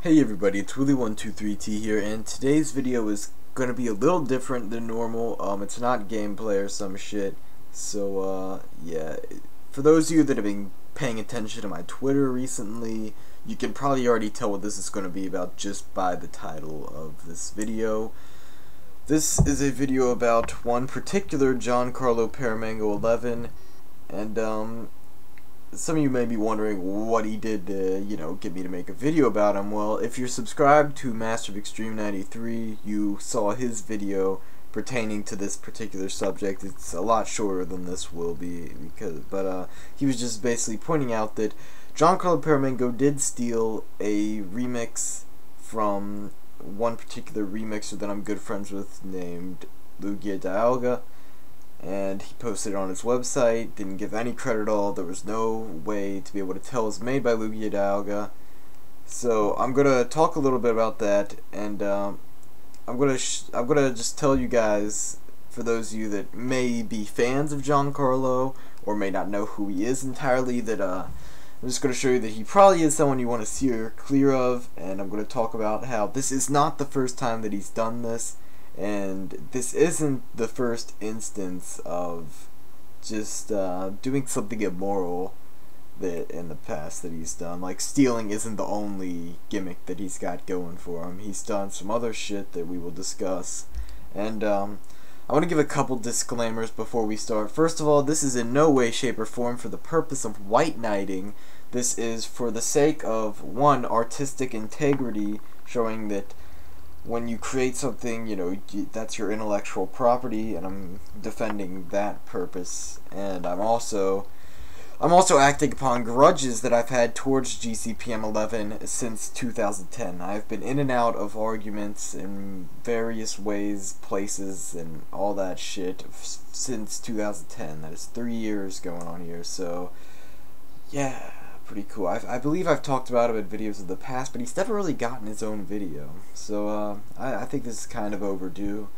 Hey everybody, it's Willy123T here, and today's video is gonna be a little different than normal. It's not gameplay or some shit. So, yeah. For those of you that have been paying attention to my Twitter recently, you can probably already tell what this is gonna be about just by the title of this video. This is a video about one particular Giancarlo Paramango11, and, some of you may be wondering what he did to, get me to make a video about him. Well, if you're subscribed to Master of Extreme 93, you saw his video pertaining to this particular subject. It's a lot shorter than this will be, but he was just basically pointing out that Giancarlo Paramango did steal a remix from one particular remixer that I'm good friends with named LugiaDialga. And he posted it on his website, didn't give any credit at all. There was no way to be able to tell it was made by LugiaDialga. So I'm gonna talk a little bit about that, and I'm gonna just tell you guys, for those of you that may be fans of Giancarlo or may not know who he is entirely, that I'm just gonna show you that he probably is someone you want to steer clear of, and I'm gonna talk about how this is not the first time that he's done this. And this isn't the first instance of just doing something immoral that in the past that he's done. Like, stealing isn't the only gimmick that he's got going for him. He's done some other shit that we will discuss. And I want to give a couple disclaimers before we start. First of all, this is in no way, shape, or form for the purpose of white knighting. This is for the sake of, one, artistic integrity, showing that when you create something, that's your intellectual property, and I'm defending that purpose. And I'm also acting upon grudges that I've had towards GCPM11 since 2010. I've been in and out of arguments in various ways, places, and all that shit since 2010. That is 3 years going on here, so yeah. Pretty cool. I believe I've talked about him in videos of the past, but he's never really gotten his own video. So I think this is kind of overdue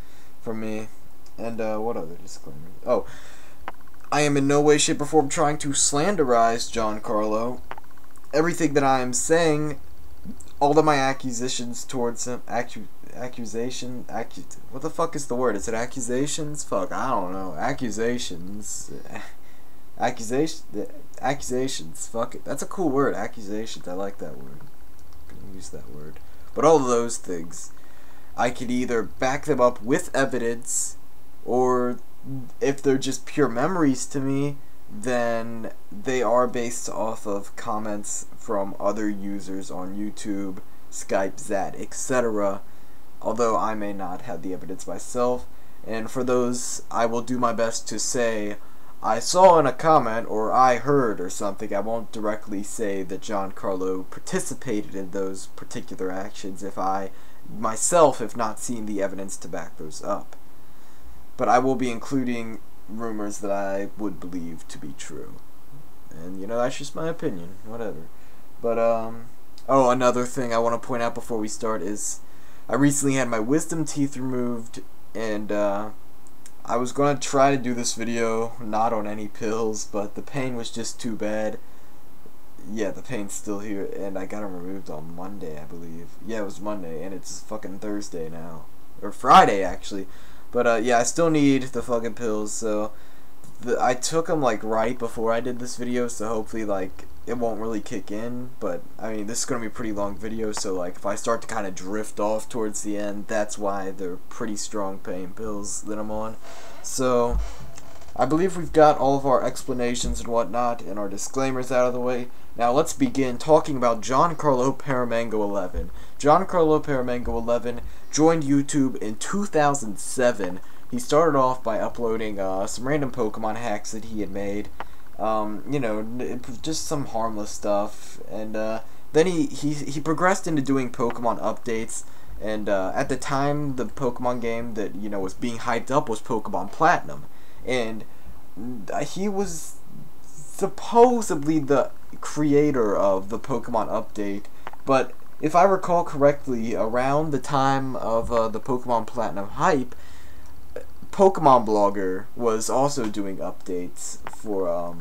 for me. And what other disclaimer? Oh, I am in no way, shape, or form trying to slanderize Giancarlo. Everything that I am saying, all of my accusations towards him, what the fuck is the word? Is it accusations? Fuck, I don't know. Accusations. Accusations, fuck it. That's a cool word, accusations. I like that word. I'm gonna use that word. But all of those things, I could either back them up with evidence, or if they're just pure memories to me, then they are based off of comments from other users on YouTube, Skype, Zat, etc. Although I may not have the evidence myself. And for those, I will do my best to say, I saw in a comment, or I heard, or something. I won't directly say that Giancarlo participated in those particular actions if I, myself, have not seen the evidence to back those up. But I will be including rumors that I would believe to be true. And, that's just my opinion. Whatever. But, oh, another thing I want to point out before we start is, I recently had my wisdom teeth removed, and, I was going to try to do this video not on any pills, but the pain was just too bad. Yeah, the pain's still here, and I got it removed on Monday, I believe. Yeah, it was Monday, and it's fucking Thursday now. Or Friday, actually. But, yeah, I still need the fucking pills, so I took them, like, right before I did this video, so hopefully, like, it won't really kick in. But, I mean, this is going to be a pretty long video, so, like, if I start to kind of drift off towards the end, that's why they're pretty strong pain pills that I'm on. So, I believe we've got all of our explanations and whatnot and our disclaimers out of the way. Now, let's begin talking about Giancarlo Paramango11. Giancarlo Paramango11 joined YouTube in 2007. He started off by uploading some random Pokemon hacks that he had made. Just some harmless stuff. And then he progressed into doing Pokemon updates. And at the time, the Pokemon game that, was being hyped up was Pokemon Platinum. And he was supposedly the creator of the Pokemon update. But if I recall correctly, around the time of the Pokemon Platinum hype, Pokemon Blogger was also doing updates for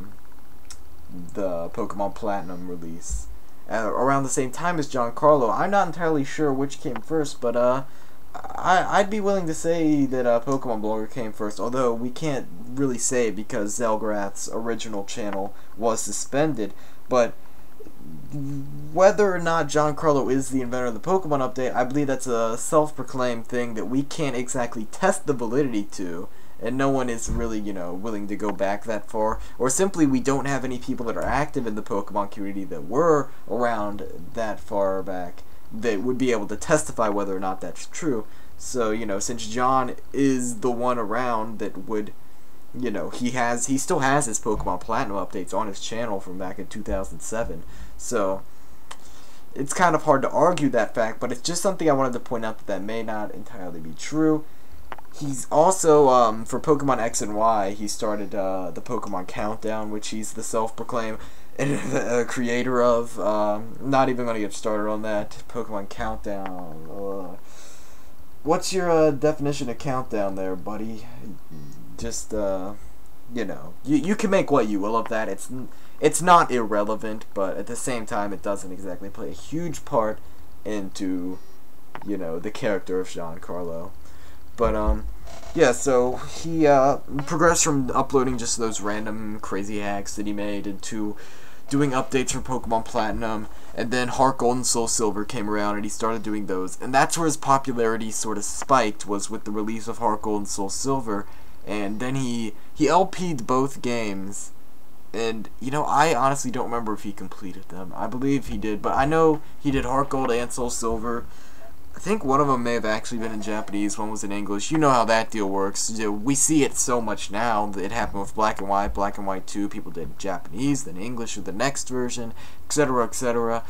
the Pokemon Platinum release. around the same time as Giancarlo. I'm not entirely sure which came first, but I'd be willing to say that Pokemon Blogger came first, although we can't really say because Zelgrath's original channel was suspended. But whether or not Giancarlo is the inventor of the Pokemon update, I believe that's a self-proclaimed thing that we can't exactly test the validity to, and no one is really, you know, willing to go back that far, or simply we don't have any people that are active in the Pokemon community that were around that far back that would be able to testify whether or not that's true. So, you know, since John is the one around that would, you know, he still has his Pokemon Platinum updates on his channel from back in 2007. So it's kind of hard to argue that fact, but it's just something I wanted to point out that may not entirely be true. He's also, for Pokemon X and Y, he started the Pokemon Countdown, which he's the self-proclaimed creator of. Not even going to get started on that. Pokemon Countdown. What's your definition of countdown there, buddy? Just, you know, you can make what you will of that. It's not irrelevant, but at the same time, it doesn't exactly play a huge part into, you know, the character of Giancarlo. But, yeah, so he progressed from uploading just those random crazy hacks that he made into doing updates for Pokemon Platinum, and then Heart Gold and Soul Silver came around and he started doing those, and that's where his popularity sort of spiked, was with the release of Heart Gold and Soul Silver. And then he LP'd both games, and, you know, I honestly don't remember if he completed them. I believe he did, but I know he did Heart Gold and Soul Silver. I think one of them may have actually been in Japanese, one was in English. You know how that deal works. You know, we see it so much now. It happened with Black and White 2. People did Japanese, then English with the next version, etc., etc.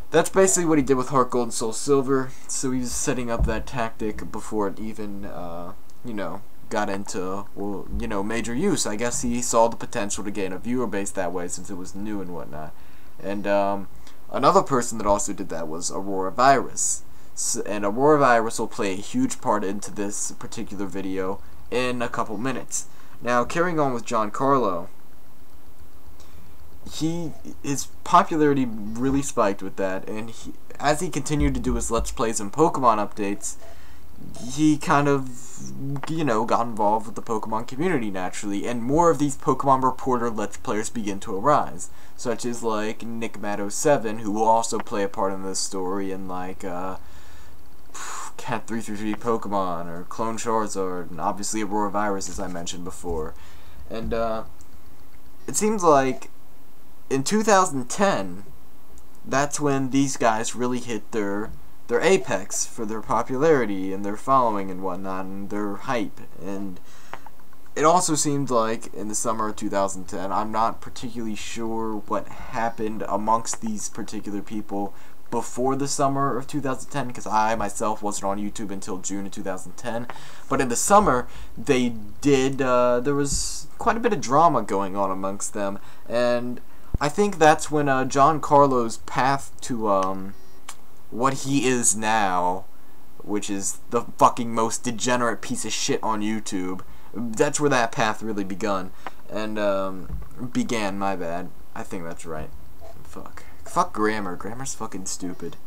That's basically what he did with Heart Gold and Soul Silver. So he was setting up that tactic before it even, you know, got into, well, you know, major use. I guess he saw the potential to gain a viewer base that way since it was new and whatnot. And another person that also did that was Aurora Virus. And Aurora Virus will play a huge part into this particular video in a couple minutes. Now, carrying on with Giancarlo, his popularity really spiked with that, and as he continued to do his Let's Plays and Pokemon updates, he kind of, you know, got involved with the Pokemon community naturally, and more of these Pokemon Reporter Let's Players begin to arise, such as, like, Nickmato7, who will also play a part in this story, and, like, Cat 333 Pokemon, or Clone Charizard, and obviously Aurora Virus, as I mentioned before. And, it seems like in 2010, that's when these guys really hit their apex for their popularity and their following and whatnot, and their hype. And it also seemed like in the summer of 2010, I'm not particularly sure what happened amongst these particular people before the summer of 2010, because I myself wasn't on YouTube until June of 2010, but in the summer they did, there was quite a bit of drama going on amongst them, and I think that's when Giancarlo's path to what he is now, which is the fucking most degenerate piece of shit on YouTube, that's where that path really began, my bad, I think that's right, Fuck grammar. Grammar's fucking stupid.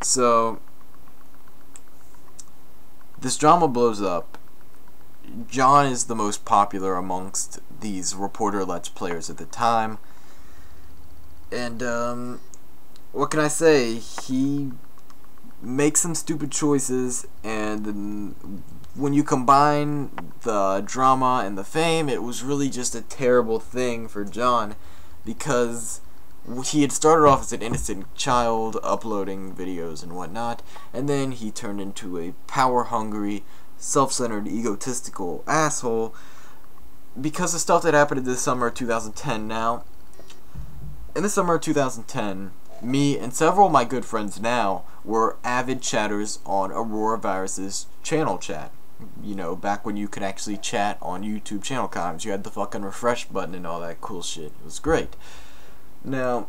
So this drama blows up. John is the most popular amongst these reporter Let's Players at the time. And, what can I say? He makes some stupid choices, and when you combine the drama and the fame, it was really just a terrible thing for John, because he had started off as an innocent child uploading videos and whatnot, and then he turned into a power-hungry, self-centered, egotistical asshole because of stuff that happened in the summer of 2010. Now, in the summer of 2010, me and several of my good friends now were avid chatters on Aurora Virus's channel chat. You know, back when you could actually chat on YouTube channel comments. You had the fucking refresh button and all that cool shit. It was great. Now,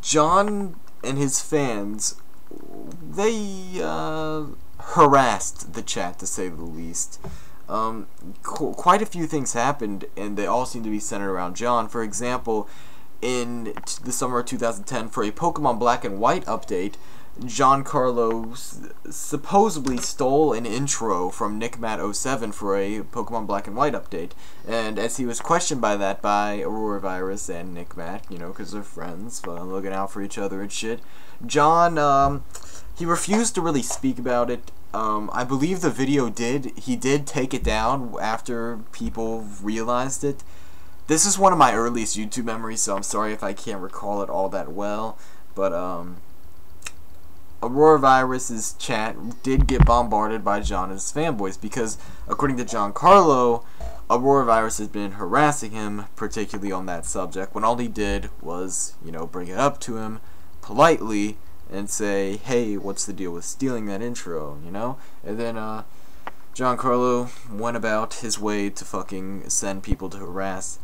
John and his fans, they harassed the chat, to say the least. Quite a few things happened, and they all seem to be centered around John. For example, in the summer of 2010 for a Pokemon Black and White update, Giancarlo supposedly stole an intro from NickMat07 for a Pokemon Black and White update, and as he was questioned by Aurora Virus and NickMat, you know, because they're friends, looking out for each other and shit, John, he refused to really speak about it. I believe the video he did take it down after people realized it. This is one of my earliest YouTube memories, so I'm sorry if I can't recall it all that well, but, Aurora Virus's chat did get bombarded by John and his fanboys because, according to Giancarlo, Aurora Virus has been harassing him, particularly on that subject, when all he did was, you know, bring it up to him politely and say, hey, what's the deal with stealing that intro, you know? And then, Giancarlo went about his way to fucking send people to harass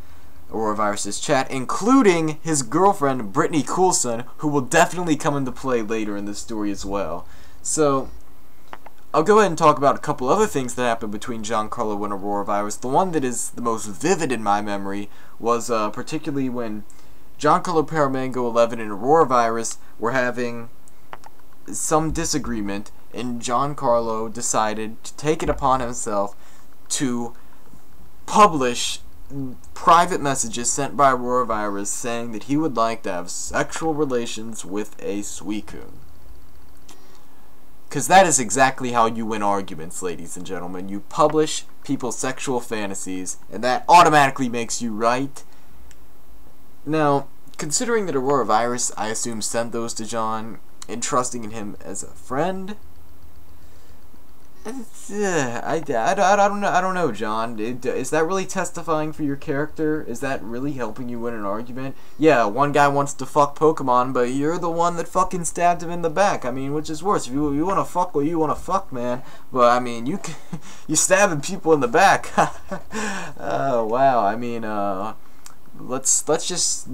Aurora Virus's chat, including his girlfriend, Brittany Coulson, who will definitely come into play later in this story as well. So, I'll go ahead and talk about a couple other things that happened between Giancarlo and Aurora Virus. The one that is the most vivid in my memory was particularly when Giancarlo Paramango11 and Aurora Virus were having some disagreement, and Giancarlo decided to take it upon himself to publish private messages sent by Aurora Virus saying that he would like to have sexual relations with a Suicune. Because that is exactly how you win arguments, ladies and gentlemen. You publish people's sexual fantasies, and that automatically makes you right. Now, considering that Aurora Virus, I assume, sent those to John, and trusting in him as a friend, I don't know, John. Is that really testifying for your character? Is that really helping you win an argument? Yeah, one guy wants to fuck Pokemon, but you're the one that fucking stabbed him in the back. I mean, which is worse? If you want to fuck, well, you want to fuck, man. But I mean, you're stabbing people in the back. Oh wow. I mean, let's just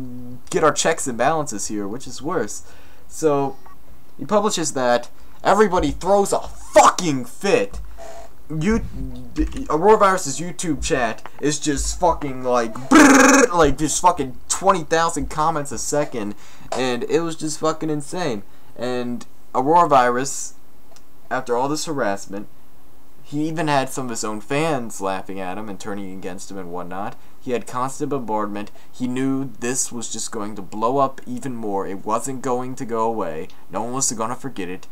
get our checks and balances here. Which is worse? So he publishes that. Everybody throws a fucking fit. Aurora Virus's YouTube chat is just fucking like just fucking 20,000 comments a second, and it was just fucking insane. And Aurora Virus, after all this harassment, he even had some of his own fans laughing at him and turning against him and whatnot. He had constant bombardment. He knew this was just going to blow up even more. It wasn't going to go away. No one was going to forget it.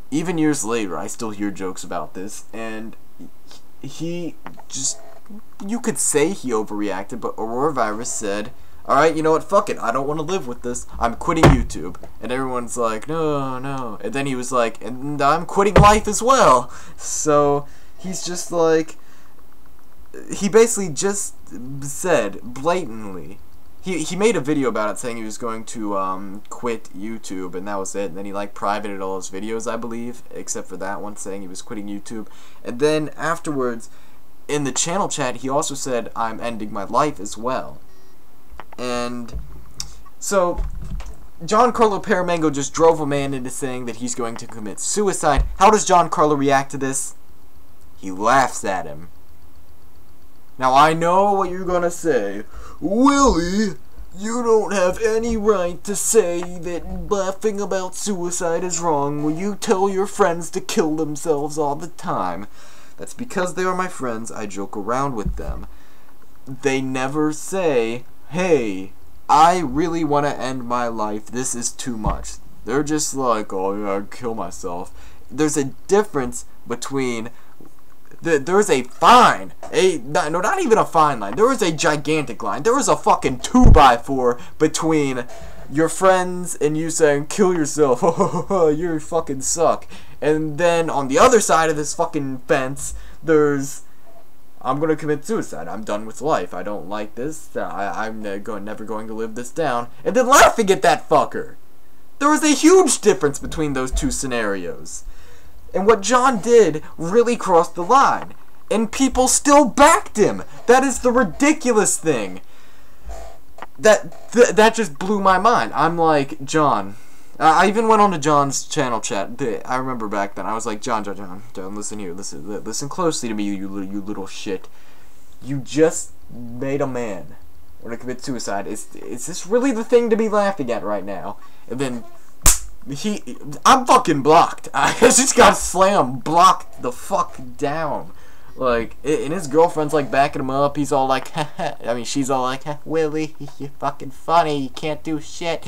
Even years later, I still hear jokes about this, and he just, you could say he overreacted, but Aurora Virus said, alright, you know what, fuck it, I don't want to live with this, I'm quitting YouTube. And everyone's like, no, no. And then he was like, and I'm quitting life as well. So, he's just like, he basically just said, blatantly, He made a video about it saying he was going to quit YouTube, and that was it. And then he like privated all his videos, I believe, except for that one saying he was quitting YouTube. And then afterwards, in the channel chat, he also said, I'm ending my life as well. And so Giancarlo Paramango just drove a man into saying that he's going to commit suicide. How does Giancarlo react to this? He laughs at him. Now I know what you're gonna say. Willie, you don't have any right to say that laughing about suicide is wrong when you tell your friends to kill themselves all the time. That's because they are my friends. I joke around with them. They never say, hey, I really want to end my life. This is too much. They're just like, oh yeah, I'd kill myself. There's a difference between there is a fine, no, not even a fine line. There is a gigantic line. There is a fucking 2x4 between your friends and you saying, kill yourself, you fucking suck. And then on the other side of this fucking fence, there's, I'm gonna commit suicide. I'm done with life. I don't like this. I'm never going to live this down. And then laughing at that fucker. There was a huge difference between those two scenarios. And what John did really crossed the line. And people still backed him. That is the ridiculous thing. That just blew my mind. I'm like, John. I even went on to John's channel chat. I remember back then. I was like, John, listen here. Listen closely to me, you little shit. You just made a man. want to commit suicide. Is this really the thing to be laughing at right now? And then I'm fucking blocked. I just got slammed, blocked the fuck down. Like, and his girlfriend's like backing him up. He's all like, I mean, she's all like, Willie, you're fucking funny. You can't do shit.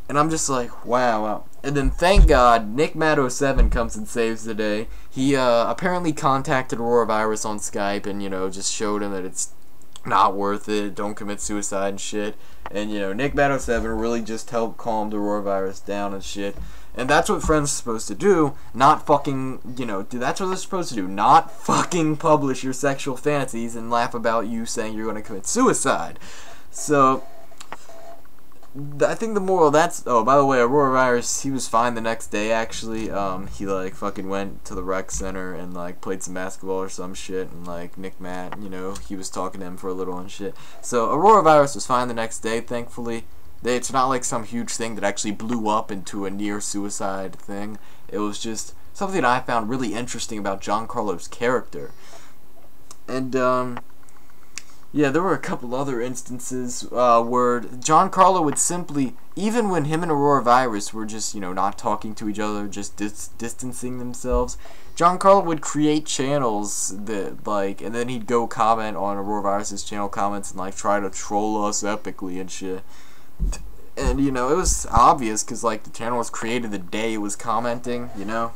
And I'm just like, wow. And then thank God, NickMad07 comes and saves the day. He apparently contacted Auroravirus on Skype and, you know, just showed him that it's not worth it. Don't commit suicide and shit. And, you know, NickMad07 really just helped calm the Auroravirus down and shit. And that's what friends are supposed to do, not fucking, you know, that's what they're supposed to do, not fucking publish your sexual fantasies and laugh about you saying you're going to commit suicide. So, I think the moral of that's, oh, by the way, Auroravirus, he was fine the next day, actually. He, like, fucking went to the rec center and, like, played some basketball or some shit, and, like, Nick Matt, you know, he was talking to him for a little and shit. So, Auroravirus was fine the next day, thankfully. It's not like some huge thing that actually blew up into a near-suicide thing. It was just something I found really interesting about Giancarlo's character. And, yeah, there were a couple other instances where Giancarlo would simply, even when him and Auroravirus were just, you know, not talking to each other, just distancing themselves, Giancarlo would create channels that, like, and then he'd go comment on Auroravirus's channel comments and, like, try to troll us epically and shit. And, you know, it was obvious because, like, the channel was created the day it was commenting, you know.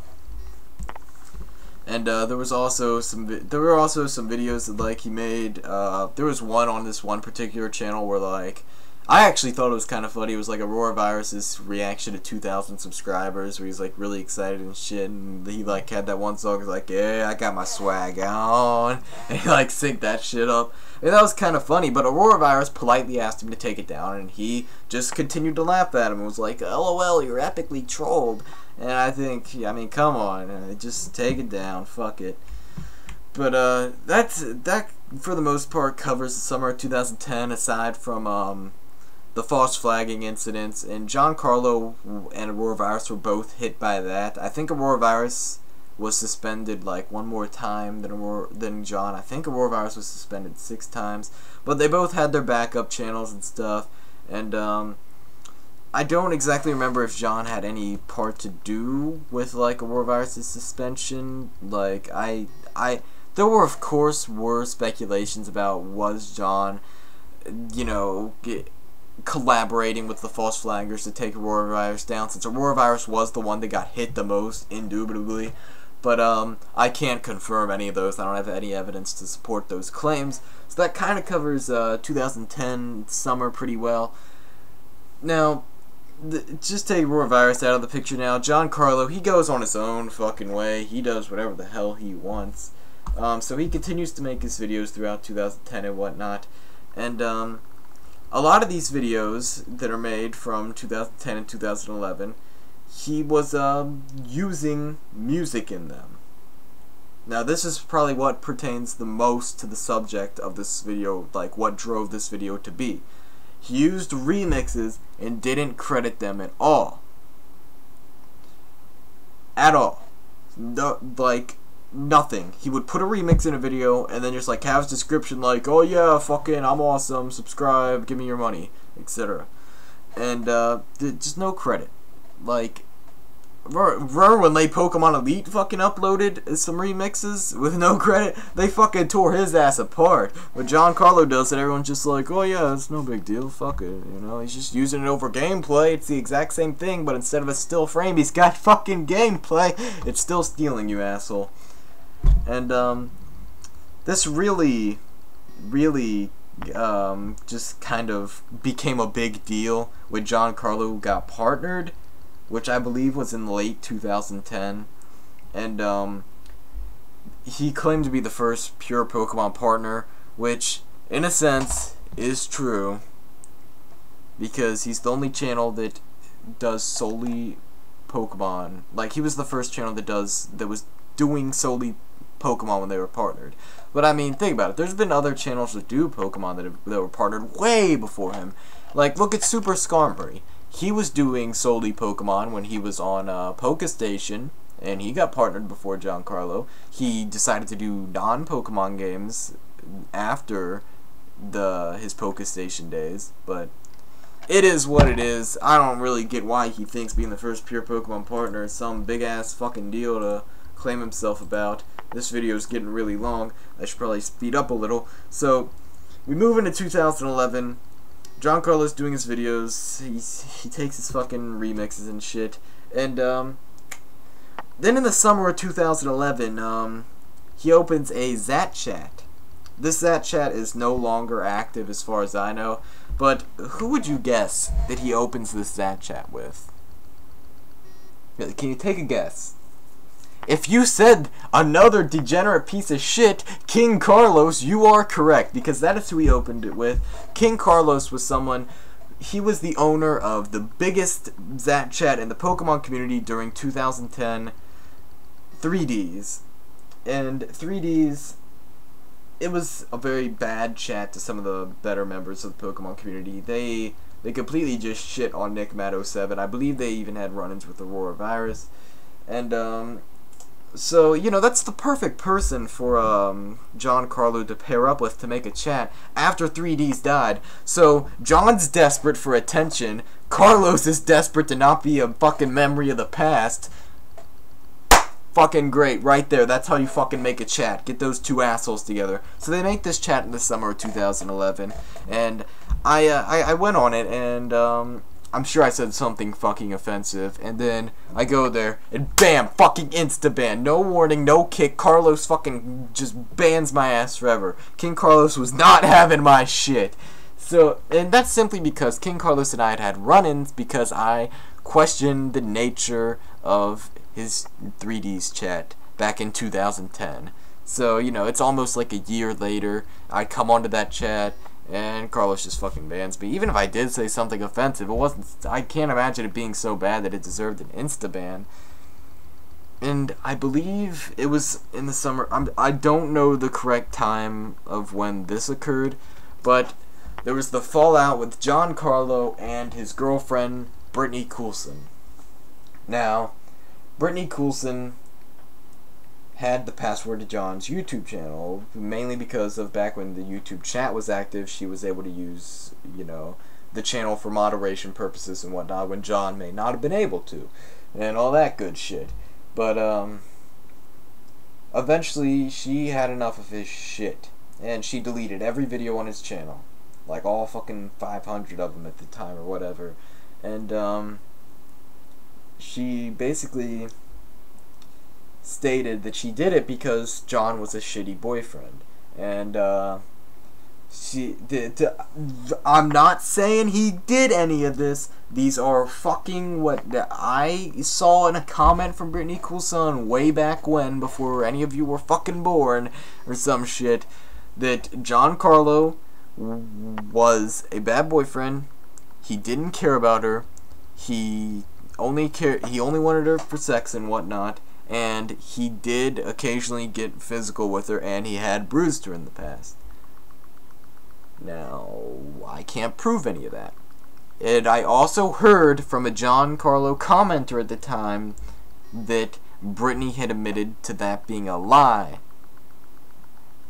And there were also some videos that, like, he made. There was one on this one particular channel where, like, I actually thought it was kind of funny. It was like Auroravirus's reaction to 2,000 subscribers, where he's like really excited and shit. And he like had that one song, like, yeah, I got my swag on, and he like synced that shit up. And that was kind of funny. But Auroravirus politely asked him to take it down, and he just continued to laugh at him and was like, "LOL, you're epically trolled." And I think, I mean, come on, just take it down. Fuck it. But that for the most part covers the summer of 2010, aside from the false flagging incidents, and Giancarlo and Auroravirus were both hit by that. I think Auroravirus was suspended like one more time than John. I think Auroravirus was suspended 6 times, but they both had their backup channels and stuff. And I don't exactly remember if John had any part to do with like Auroravirus's suspension. Like there were of course speculations about was John, you know, collaborating with the false flaggers to take Auroravirus down, since Auroravirus was the one that got hit the most, indubitably. But I can't confirm any of those. I don't have any evidence to support those claims. So that kind of covers 2010 summer pretty well. Now, just take Auroravirus out of the picture now. Giancarlo, he goes on his own fucking way. He does whatever the hell he wants. So he continues to make his videos throughout 2010 and whatnot. And a lot of these videos that are made from 2010 and 2011, he was using music in them. Now this is probably what pertains the most to the subject of this video, like what drove this video to be. He used remixes and didn't credit them at all. At all. No, like, nothing. He would put a remix in a video and then just like have his description like, oh yeah, fucking I'm awesome, subscribe, give me your money, etc. And just no credit. Like, remember when they Pokemon Elite fucking uploaded some remixes with no credit? They fucking tore his ass apart. But Giancarlo does it, everyone's just like, oh yeah, it's no big deal, fuck it, you know, he's just using it over gameplay, it's the exact same thing, but instead of a still frame, he's got fucking gameplay. It's still stealing, you asshole. And this really just kind of became a big deal when Giancarlo got partnered, which I believe was in late 2010, and he claimed to be the first pure Pokemon partner, which in a sense is true, because he's the only channel that does solely Pokemon. Like, he was the first channel that was doing solely Pokemon when they were partnered. But I mean, think about it. There's been other channels that do Pokemon that were partnered way before him. Like, look at Super Skarmory. He was doing solely Pokemon when he was on PokeStation, and he got partnered before Giancarlo. He decided to do non-Pokemon games after his Poké Station days, but it is what it is. I don't really get why he thinks being the first pure Pokemon partner is some big ass fucking deal to claim himself about. This video is getting really long. I should probably speed up a little. So we move into 2011. John Carlos doing his videos. He takes his fucking remixes and shit. And then in the summer of 2011, he opens a Zat Chat. This Zat Chat is no longer active as far as I know. But who would you guess that he opens this Zat Chat with? Can you take a guess? If you said another degenerate piece of shit, King Carlos, you are correct, because that is who he opened it with. King Carlos was someone, he was the owner of the biggest Zat Chat in the Pokemon community during 2010, 3Ds. And 3Ds, it was a very bad chat to some of the better members of the Pokemon community. They completely just shit on Nick Matt 07. I believe they even had run-ins with Aurora Virus. And, so, you know, that's the perfect person for John Carlo to pair up with to make a chat after 3Ds died. So, John's desperate for attention. Carlos is desperate to not be a fucking memory of the past. Fucking great, right there. That's how you fucking make a chat. Get those two assholes together. So they make this chat in the summer of 2011, and I went on it, and I'm sure I said something fucking offensive, and then I go there, and bam, fucking insta-ban. No warning, no kick. Carlos fucking just bans my ass forever. King Carlos was not having my shit. So, and that's simply because King Carlos and I had run-ins because I questioned the nature of his 3Ds chat back in 2010. So, you know, it's almost like a year later, I come onto that chat, and Carlos just fucking bans me. Even if I did say something offensive, it wasn't, I can't imagine it being so bad that it deserved an insta-ban. And I believe it was in the summer, I don't know the correct time of when this occurred, but there was the fallout with John Carlo and his girlfriend, Brittany Coulson. Now, Brittany Coulson had the password to John's YouTube channel, mainly because of back when the YouTube chat was active, she was able to use, you know, the channel for moderation purposes and whatnot, when John may not have been able to, and all that good shit. But, eventually, she had enough of his shit, and she deleted every video on his channel, like all fucking 500 of them at the time, or whatever, and, she basically stated that she did it because John was a shitty boyfriend, and I'm not saying he did any of this. These are fucking what I saw in a comment from Brittany Coulson way back when, before any of you were fucking born or some shit, that John Carlo was a bad boyfriend. He didn't care about her. He only wanted her for sex and whatnot, and he did occasionally get physical with her, and he had bruised her in the past. Now, I can't prove any of that. And I also heard from a John Carlo commenter at the time that Brittany had admitted to that being a lie.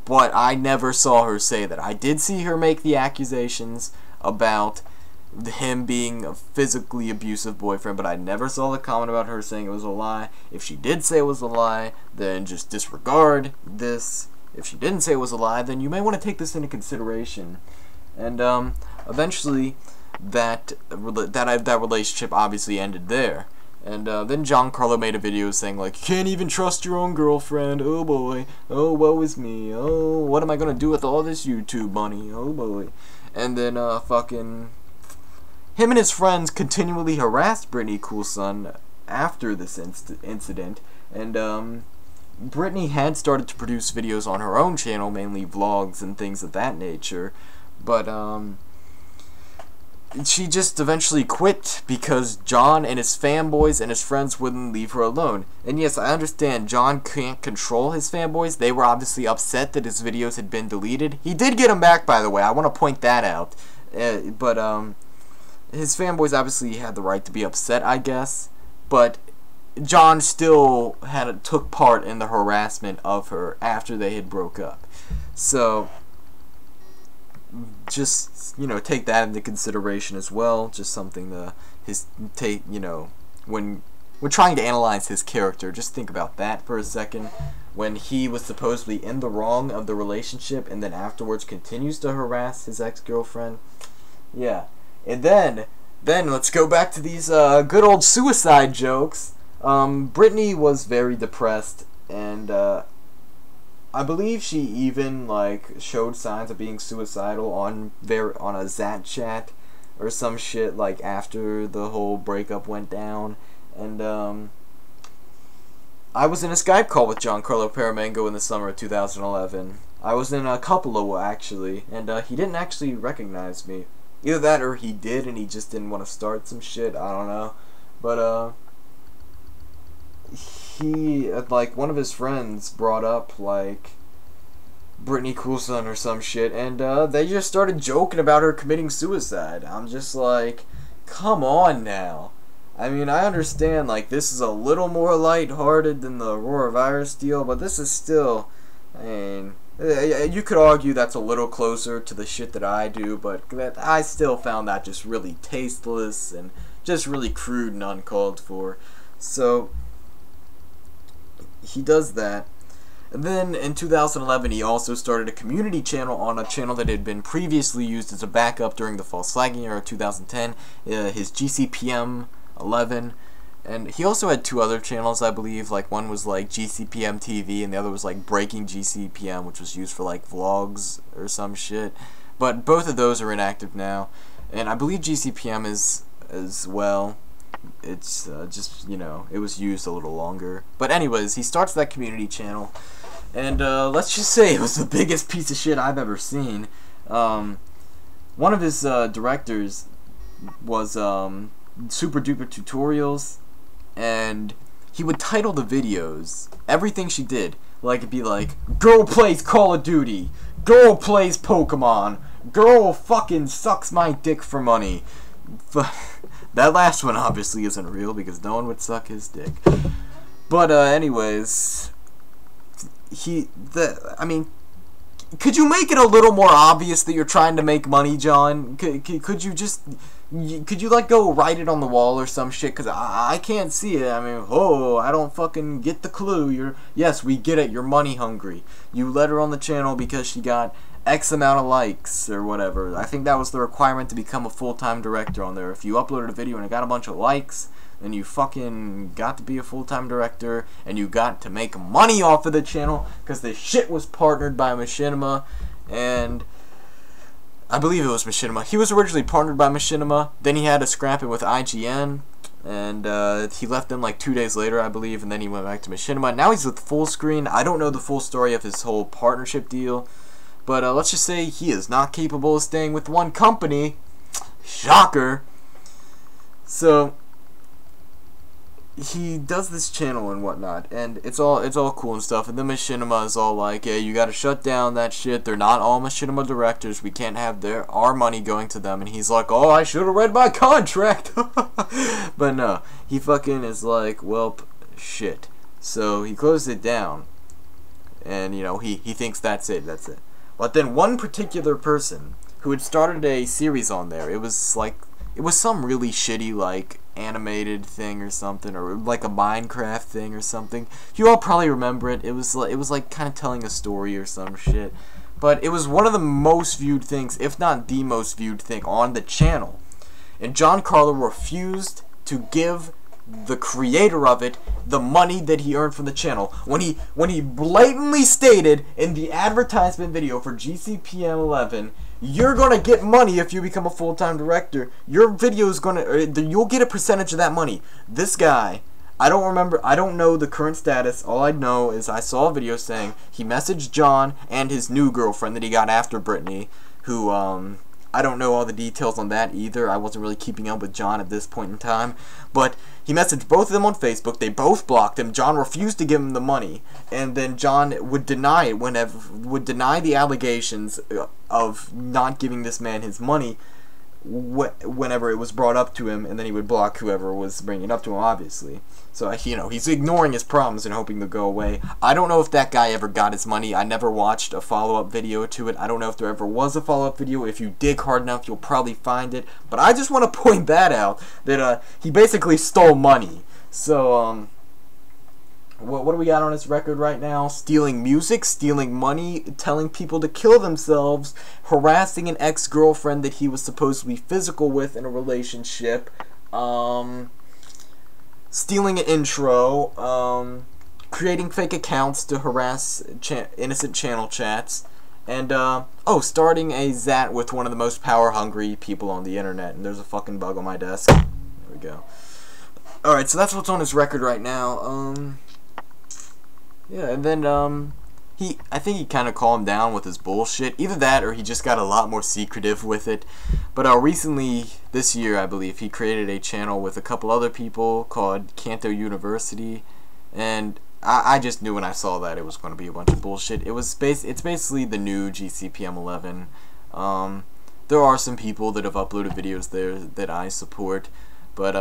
But I never saw her say that. I did see her make the accusations about him being a physically abusive boyfriend, but I never saw the comment about her saying it was a lie. If she did say it was a lie, then just disregard this. If she didn't say it was a lie, then you may want to take this into consideration. And eventually, that relationship obviously ended there. And then John Carlo made a video saying, like, you can't even trust your own girlfriend, oh boy, oh woe is me, oh, what am I gonna do with all this YouTube money, oh boy. And then fucking him and his friends continually harassed Brittany Coulson after this incident, and Brittany had started to produce videos on her own channel, mainly vlogs and things of that nature, but she just eventually quit because John and his fanboys and his friends wouldn't leave her alone. And yes, I understand John can't control his fanboys. They were obviously upset that his videos had been deleted. He did get them back, by the way. I want to point that out. But his fanboys obviously had the right to be upset, I guess. But John still took part in the harassment of her after they had broke up. So just, you know, take that into consideration as well. Just something to take, you know, when we're trying to analyze his character, just think about that for a second. When he was supposedly in the wrong of the relationship and then afterwards continues to harass his ex-girlfriend. Yeah. And then let's go back to these good old suicide jokes. Brittany was very depressed, and I believe she even like showed signs of being suicidal on a Zat chat or some shit, like after the whole breakup went down. And I was in a Skype call with Giancarlo Paramango in the summer of 2011. I was in a couple of actually, and he didn't actually recognize me. Either that or he did and he just didn't want to start some shit, I don't know. But he, like, one of his friends brought up, like, Brittany Coulson or some shit, and they just started joking about her committing suicide. I'm just like, come on now. I mean, I understand, like, this is a little more lighthearted than the Aurora Virus deal, but this is still, I mean, you could argue that's a little closer to the shit that I do, but I still found that just really tasteless and just really crude and uncalled for. So he does that. And then in 2011 he also started a community channel on a channel that had been previously used as a backup during the false flagging era of 2010, his GCPM11. And he also had two other channels, I believe. Like, one was like GCPM TV and the other was like Breaking GCPM, which was used for like vlogs or some shit. But both of those are inactive now, and I believe GCPM is as well. It's just, you know, it was used a little longer. But anyways, he starts that community channel, and let's just say it was the biggest piece of shit I've ever seen. One of his directors was Super Duper Tutorials, and he would title the videos everything she did. Like, it'd be like, girl plays Call of Duty, girl plays Pokemon, girl fucking sucks my dick for money. But that last one obviously isn't real because no one would suck his dick. But anyways, I mean, could you make it a little more obvious that you're trying to make money, John? Could you just, could you like go write it on the wall or some shit? Cause I can't see it. I mean, I don't fucking get the clue. Yes, we get it. You're money hungry. You let her on the channel because she got X amount of likes or whatever. I think that was the requirement to become a full-time director on there. If you uploaded a video and it got a bunch of likes, then you fucking got to be a full-time director, and you got to make money off of the channel, because the shit was partnered by Machinima, and I believe it was Machinima. He was originally partnered by Machinima, then he had to scrap it with IGN, and he left them like 2 days later, I believe, and then he went back to Machinima. Now he's with Fullscreen. I don't know the full story of his whole partnership deal, but let's just say he is not capable of staying with one company. Shocker. So he does this channel and whatnot, and it's all cool and stuff, and then Machinima is all like, yeah, you gotta shut down that shit, they're not all Machinima directors, we can't have our money going to them, and he's like, oh, I should've read my contract. But no, he fucking is like, well, shit. So he closed it down, and you know, he thinks that's it. But then one particular person who had started a series on there, it was some really shitty, like, animated thing or something, or like a Minecraft thing or something. You all probably remember it. It was like kind of telling a story or some shit. But it was one of the most viewed things, if not the most viewed thing on the channel. And Giancarlo refused to give the creator of it the money that he earned from the channel, when he blatantly stated in the advertisement video for GCPM11, you're gonna get money if you become a full-time director. Your video is you'll get a percentage of that money. This guy, I don't know the current status. All I know is I saw a video saying he messaged John and his new girlfriend that he got after Brittany, who I don't know all the details on that either. I wasn't really keeping up with John at this point in time. But he messaged both of them on Facebook. They both blocked him. John refused to give him the money. And then John would deny the allegations of not giving this man his money whenever it was brought up to him, and then he would block whoever was bringing it up to him, obviously. So, you know, he's ignoring his problems and hoping they'll go away. I don't know if that guy ever got his money. I never watched a follow-up video to it. I don't know if there ever was a follow-up video. If you dig hard enough, you'll probably find it. But I just want to point that out, that he basically stole money. So, what do we got on his record right now? Stealing music, stealing money, telling people to kill themselves, harassing an ex-girlfriend that he was supposed to be physical with in a relationship, stealing an intro, creating fake accounts to harass innocent channel chats, and, starting a Zat with one of the most power-hungry people on the internet. And there's a fucking bug on my desk. There we go. Alright, so that's what's on his record right now. Yeah, and then, I think he kind of calmed down with his bullshit. Either that, or he just got a lot more secretive with it. But, recently, this year, I believe, he created a channel with a couple other people called Kanto University. And I just knew when I saw that it was going to be a bunch of bullshit. It's basically the new GCPM11. There are some people that have uploaded videos there that I support. But,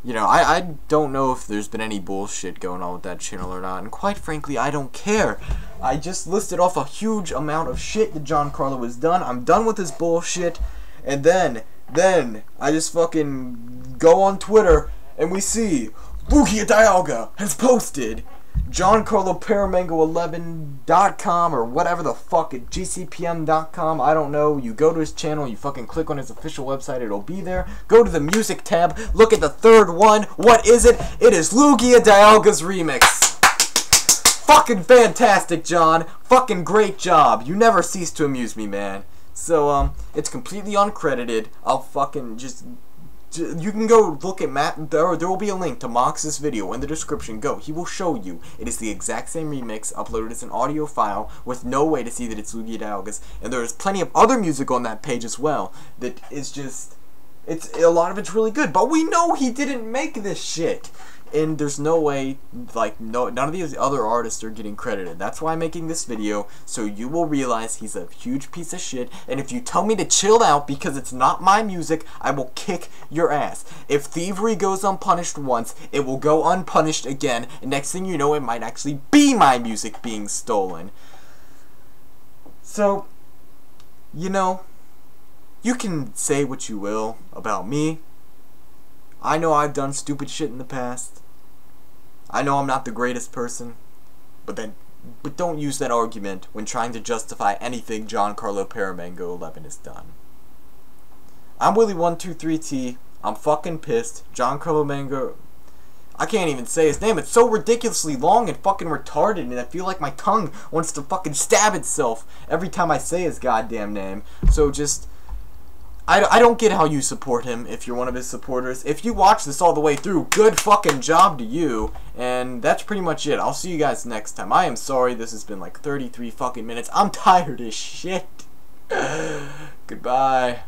you know, I don't know if there's been any bullshit going on with that channel or not, and quite frankly, I don't care. I just listed off a huge amount of shit that Giancarlo has done. I'm done with his bullshit, and then I just fucking go on Twitter, and we see LugiaDialga has posted GiancarloParamango11.com or whatever the fuck at GCPM.com. I don't know. You go to his channel, you fucking click on his official website, it'll be there. Go to the music tab, look at the third one. What is it? It is LugiaDialga's remix. Fucking fantastic, John. Fucking great job. You never cease to amuse me, man. So, it's completely uncredited. I'll fucking just... You can go look at Matt. There will be a link to Mox's video in the description. Go. He will show you. It is the exact same remix uploaded as an audio file with no way to see that it's LugiaDialga's. And there is plenty of other music on that page as well that is just... a lot of it's really good. But we know he didn't make this shit. And there's no way, like, none of these other artists are getting credited. That's why I'm making this video, so you will realize he's a huge piece of shit. And if you tell me to chill out because it's not my music, I will kick your ass. If thievery goes unpunished once, it will go unpunished again. And next thing you know, it might actually be my music being stolen. So, you know, you can say what you will about me. I know I've done stupid shit in the past. I know I'm not the greatest person, but don't use that argument when trying to justify anything Giancarlo Paramango11 has done. I'm Willie123T. I'm fucking pissed. Giancarlo Mango... I can't even say his name. It's so ridiculously long and fucking retarded, and I feel like my tongue wants to fucking stab itself every time I say his goddamn name. So just... I don't get how you support him if you're one of his supporters. If you watch this all the way through, good fucking job to you. And that's pretty much it. I'll see you guys next time. I am sorry this has been like 33 fucking minutes. I'm tired as shit. Goodbye.